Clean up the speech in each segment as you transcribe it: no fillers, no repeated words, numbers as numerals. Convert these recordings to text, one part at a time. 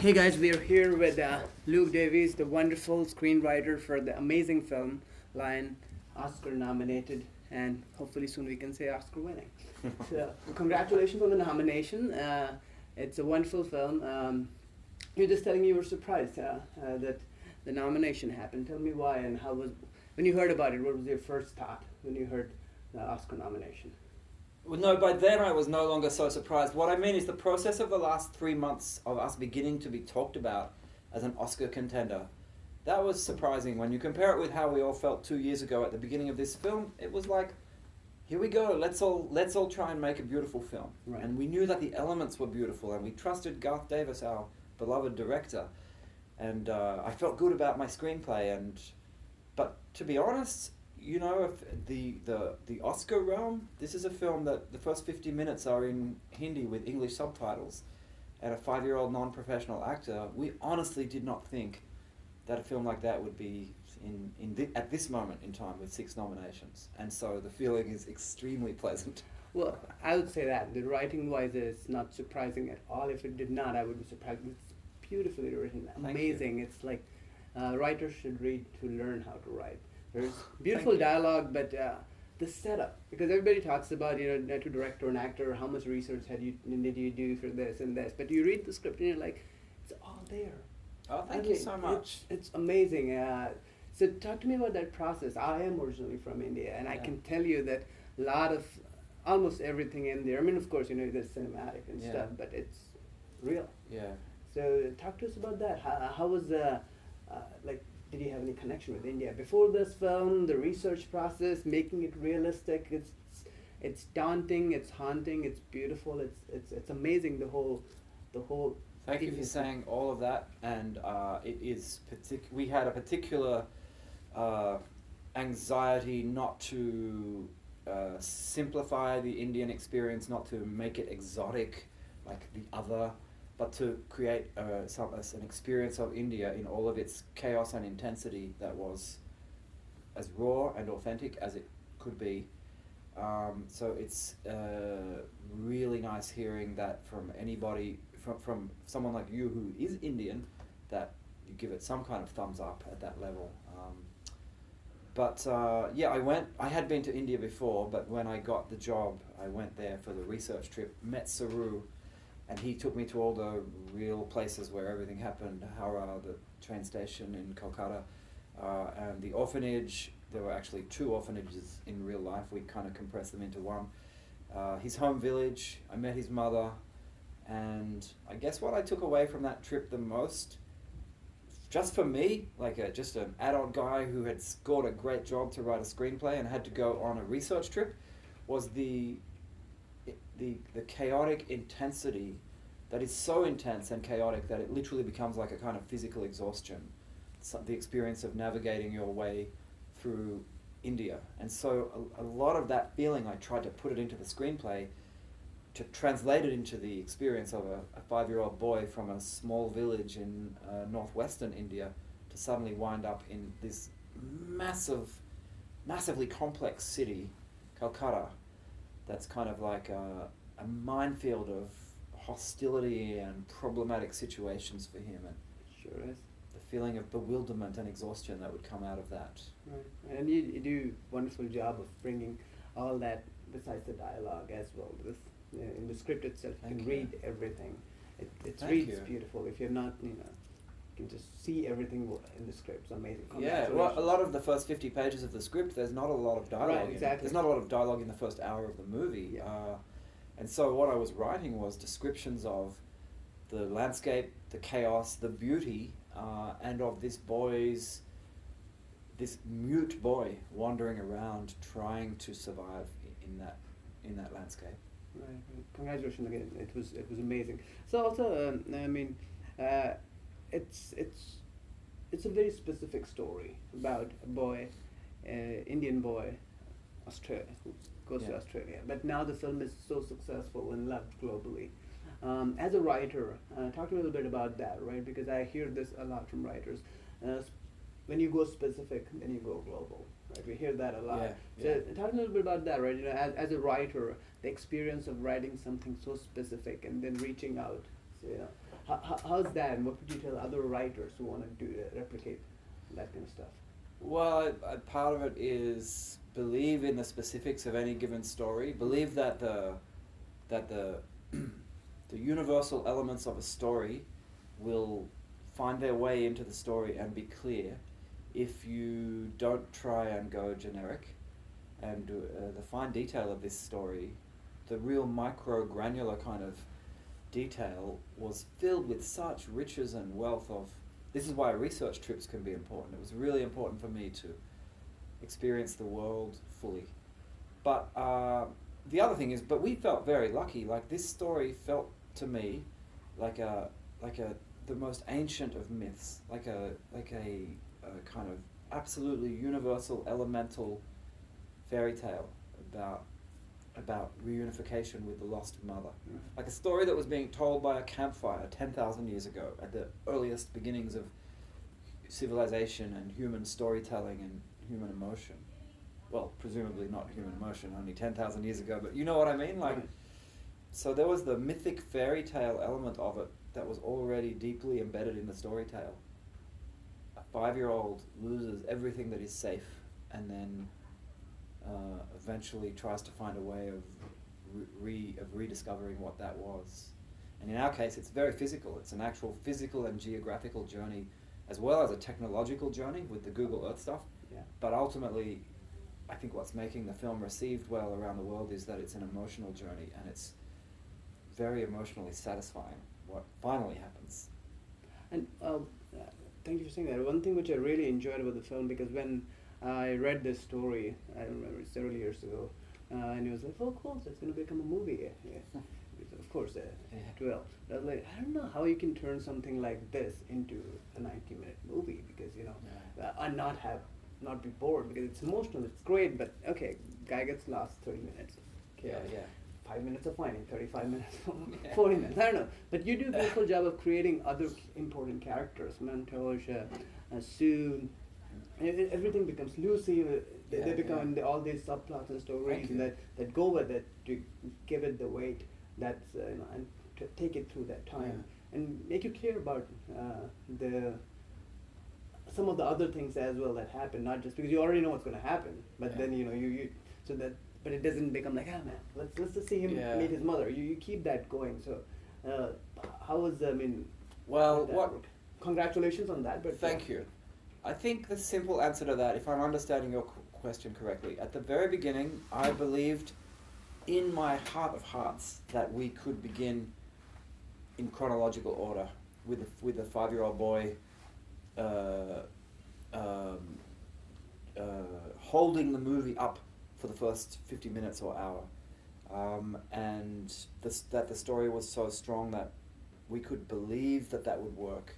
Hey guys, we are here with Luke Davies, the wonderful screenwriter for the amazing film Lion, Oscar nominated, and hopefully soon we can say Oscar winning. So, congratulations on the nomination. It's a wonderful film. You're just telling me you were surprised that the nomination happened. Tell me why and how was when you heard about it. What was your first thought when you heard the Oscar nomination? Well, no, by then I was no longer so surprised. What I mean is the process of the last 3 months of us beginning to be talked about as an Oscar contender. That was surprising. When you compare it with how we all felt 2 years ago at the beginning of this film, it was like, here we go, let's all try and make a beautiful film. Right. And we knew that the elements were beautiful, and we trusted Garth Davis, our beloved director. And I felt good about my screenplay. But to be honest, you know, if the Oscar realm, this is a film that the first 50 minutes are in Hindi with English subtitles and a 5-year-old non-professional actor. We honestly did not think that a film like that would be at this moment in time with 6 nominations. And so the feeling is extremely pleasant. Well, I would say that the writing-wise, it's not surprising at all. If it did not, I would be surprised. It's beautifully written, amazing. It's like writers should read to learn how to write. There's beautiful dialogue, but the setup, because everybody talks about, you know, to direct or an actor, how much research did you do for this and this, but you read the script and you're like, it's all there. Oh, thank you so much. It's amazing. So talk to me about that process. I am originally from India, and I can tell you that a lot of, almost everything in there, I mean, of course, you know, there's cinematic and stuff, but it's real. Yeah. So talk to us about that. How was like, did you have any connection with India before this film? The research process, making it realistic. It's daunting. It's haunting. It's beautiful. It's amazing. The whole. Thank you for saying all of that. And it is we had a particular anxiety not to simplify the Indian experience, not to make it exotic like the other, but to create an experience of India in all of its chaos and intensity that was as raw and authentic as it could be. So it's really nice hearing that from anybody, from someone like you who is Indian, that you give it some kind of thumbs up at that level. I had been to India before, but when I got the job, I went there for the research trip, met Saru, and he took me to all the real places where everything happened, Howrah, the train station in Kolkata, and the orphanage. There were actually 2 orphanages in real life. We kind of compressed them into one. His home village, I met his mother, and I guess what I took away from that trip the most, just for me, like just an adult guy who had scored a great job to write a screenplay and had to go on a research trip, was the chaotic intensity that is so intense and chaotic that it literally becomes like a kind of physical exhaustion. The experience of navigating your way through India. And so a lot of that feeling, I tried to put it into the screenplay to translate it into the experience of a 5-year-old boy from a small village in northwestern India to suddenly wind up in this massively complex city, Calcutta, that's kind of like a minefield of hostility and problematic situations for him, and Sure is. the feeling of bewilderment and exhaustion that would come out of that. Right. And you do a wonderful job of bringing all that besides the dialogue as well. In the script itself, you can read everything. It reads beautiful. If you're not, you can just see everything in the script. It's amazing. Yeah, well, a lot of the first 50 pages of the script, there's not a lot of dialogue. Right, exactly. There's not a lot of dialogue in the first hour of the movie. Yeah. And so what I was writing was descriptions of the landscape, the chaos, the beauty, and of this mute boy wandering around trying to survive in that landscape. Right. Congratulations again. It was amazing. So also, it's a very specific story about a boy, Indian boy, Australia, who goes to Australia. But now the film is so successful and loved globally. As a writer, talk a little bit about that, right? Because I hear this a lot from writers. When you go specific, then you go global, right? We hear that a lot. So talk a little bit about that, right? You know, as a writer, the experience of writing something so specific and then reaching out. So, you know, how how's that, and what would you tell other writers who want to do replicate that kind of stuff? Well, part of it is believe in the specifics of any given story. Believe that the the universal elements of a story will find their way into the story and be clear if you don't try and go generic. And the fine detail of this story, the real micro granular kind of detail, was filled with such riches and wealth of. This is why research trips can be important. It was really important for me to experience the world fully. But the other thing is, but we felt very lucky. Like, this story felt to me like the most ancient of myths, like a kind of absolutely universal, elemental fairy tale about reunification with the lost mother. Mm. Like a story that was being told by a campfire 10,000 years ago, at the earliest beginnings of civilization and human storytelling and human emotion. Well, presumably not human emotion, only 10,000 years ago, but you know what I mean? Like, Right. so there was the mythic fairy tale element of it that was already deeply embedded in the story tale. A 5-year-old loses everything that is safe and then eventually tries to find a way of rediscovering what that was. And in our case, it's very physical. It's an actual physical and geographical journey, as well as a technological journey with the Google Earth stuff. Yeah. But ultimately, I think what's making the film received well around the world is that it's an emotional journey, and it's very emotionally satisfying what finally happens. And thank you for saying that. One thing which I really enjoyed about the film, because when I read this story, I remember several years ago, and it was like, oh cool, so it's going to become a movie. Yeah. Of course, it will. But I was like, I don't know how you can turn something like this into a 90-minute movie, because, you know, and not be bored, because it's emotional, it's great, but okay, guy gets lost 30 minutes. Okay, 5 minutes of finding, 35 minutes, 40 minutes, I don't know. But you do a beautiful job of creating other important characters, Mantosh, Sue. Everything becomes Lucy. They become all these subplots and stories that go with it to give it the weight that's and to take it through that time and make you care about some of the other things as well that happen. Not just because you already know what's going to happen, but then you so that. But it doesn't become like, man, let's just see him meet his mother. You keep that going. So how was Well, congratulations on that. But thank you. I think the simple answer to that, if I'm understanding your question correctly, at the very beginning, I believed in my heart of hearts that we could begin in chronological order with a 5-year-old boy holding the movie up for the first 50 minutes or hour, and that the story was so strong that we could believe that would work.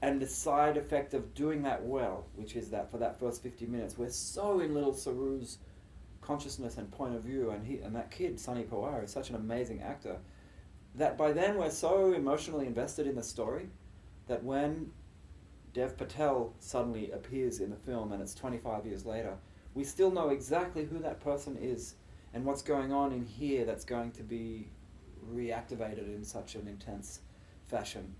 And the side effect of doing that well, which is that for that first 50 minutes, we're so in little Saru's consciousness and point of view, and that kid, Sunny Pawar, is such an amazing actor, that by then we're so emotionally invested in the story that when Dev Patel suddenly appears in the film and it's 25 years later, we still know exactly who that person is and what's going on in here that's going to be reactivated in such an intense fashion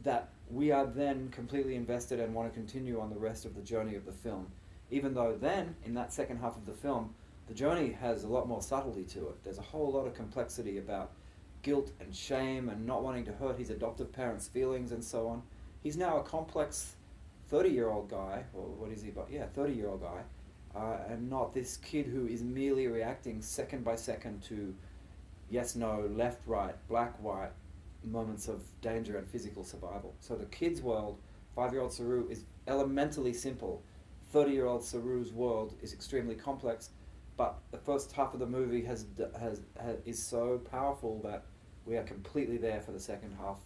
that we are then completely invested and want to continue on the rest of the journey of the film. Even though then, in that second half of the film, the journey has a lot more subtlety to it. There's a whole lot of complexity about guilt and shame and not wanting to hurt his adoptive parents' feelings and so on. He's now a complex 30-year-old guy, or what is he, 30-year-old guy, and not this kid who is merely reacting second by second to yes, no, left, right, black, white, moments of danger and physical survival. So the kid's world, 5-year-old Saru, is elementally simple. 30-year-old Saru's world is extremely complex, but the first half of the movie is so powerful that we are completely there for the second half,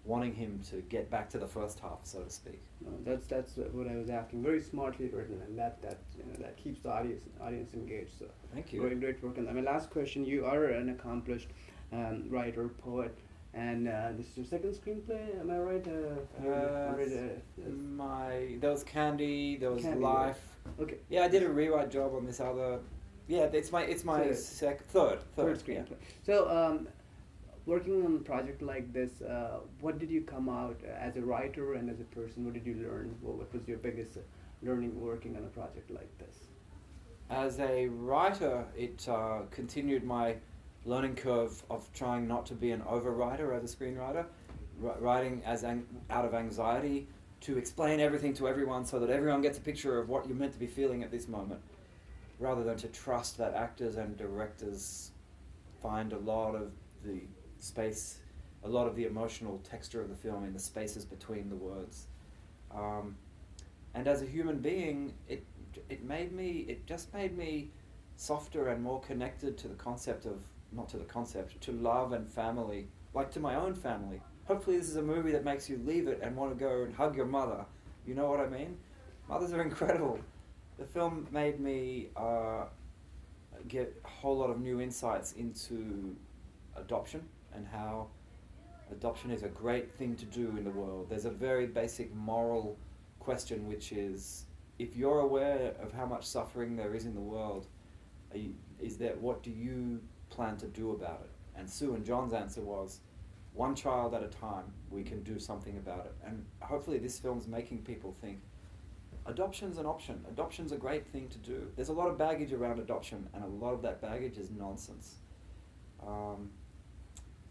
wanting him to get back to the first half, so to speak. No, that's what I was asking. Very smartly written, and that keeps the audience engaged. So thank you. Great work on that. My last question: you are an accomplished writer, poet, and this is your second screenplay. Am I right? There was Candy. There was Candy, Life. right. Okay. Yeah, I did a rewrite job on this other. Yeah, it's my third screenplay. So Working on a project like this, what did you come out as a writer and as a person? What did you learn? What was your biggest learning working on a project like this? As a writer, it continued my learning curve of trying not to be an overwriter as a screenwriter, writing out of anxiety to explain everything to everyone so that everyone gets a picture of what you're meant to be feeling at this moment, rather than to trust that actors and directors find a lot of the space, a lot of the emotional texture of the film in the spaces between the words. And as a human being, it just made me softer and more connected to the concept of, not to the concept, to love and family, like to my own family. Hopefully this is a movie that makes you leave it and want to go and hug your mother. You know what I mean? Mothers are incredible. The film made me get a whole lot of new insights into adoption and how adoption is a great thing to do in the world. There's a very basic moral question, which is, if you're aware of how much suffering there is in the world, what do you plan to do about it? And Sue and John's answer was, one child at a time, we can do something about it. And hopefully this film's making people think, adoption's an option. Adoption's a great thing to do. There's a lot of baggage around adoption, and a lot of that baggage is nonsense.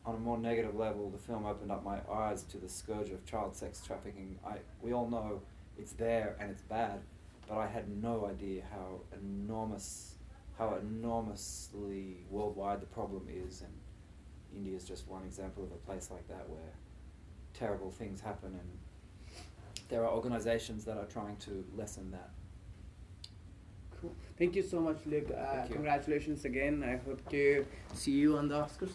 On a more negative level, the film opened up my eyes to the scourge of child sex trafficking. We all know it's there and it's bad, but I had no idea how enormously worldwide the problem is, and India is just one example of a place like that where terrible things happen, and there are organizations that are trying to lessen that. Cool. Thank you so much, Luke. Thank you. Congratulations again. I hope to see you on the Oscars.